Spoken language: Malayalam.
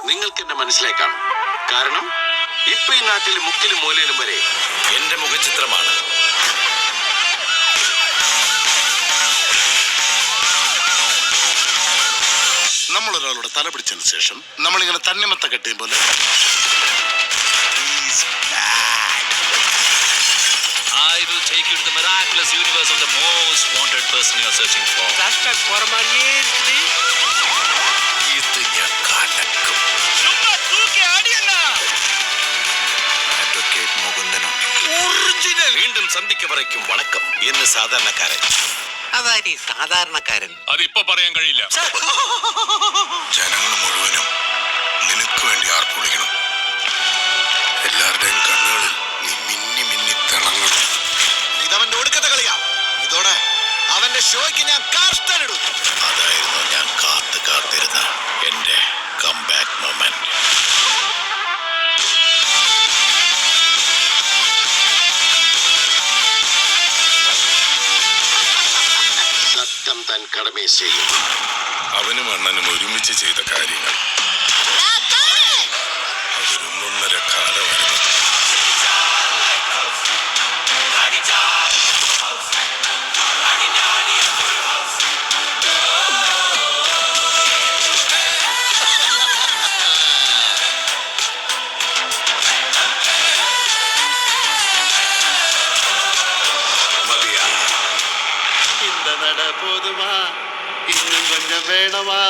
നിങ്ങൾക്ക് എന്നെ മനസ്സിലായി കാണും. കാരണം ഇപ്പൊ ഈ നാട്ടിൽ മുക്കിലും മൂലയിലും വരെ എന്റെ മുഖചിത്രമാണ്. നമ്മളൊരാളുടെ തല പിടിച്ചതിന് ശേഷം നമ്മളിങ്ങനെ തണ്ണിമത്ത കെട്ടിയും പോലെ I will take you to the miraculous universe of the most wanted person you are searching for. Hashtag Pormaniye இருக்குது. ഇത് ഞാൻ കലക്കും. Advocate മുകുന്ദനും original. വീണ്ടും സന്ധിക്ക് വരയ്ക്കും വണക്കം എന്ന് സാധാരണക്കാരൻ. അതാരി സാധാരണക്കാരൻ. അതിപ്പോ പറയാൻ കഴിയില്ല. ജനങ്ങൾ മുഴുവനും നിനക്ക് വേണ്ടി ആർപ്പുളിക്കണം. എല്ലാവരുടെയും കണ്ണുകളിൽ നീ മിന്നി മിന്നി തിളങ്ങണം. ഇതവന്റെ ഒടുക്കത്തെ കളിയാ. ഇതോടെ അവന്റെ ഷോയ്ക്ക് ഞാൻ കാർസ്റ്റനിടും. അതായിരുന്നു ഞാൻ കാത്തിരുന്ന എന്റെ കംബാക്ക് മൊമെന്റ്. സത്യം താൻ കടമയെ ചെയ്യും. അവനും അണ്ണനും ഒരുമിച്ച് ചെയ്ത കാര്യങ്ങൾ അതൊരു 1.5 കാലമായിരുന്നു. இந்த நட போதுமா, இன்னும் கொஞ்சம் வேணுமா?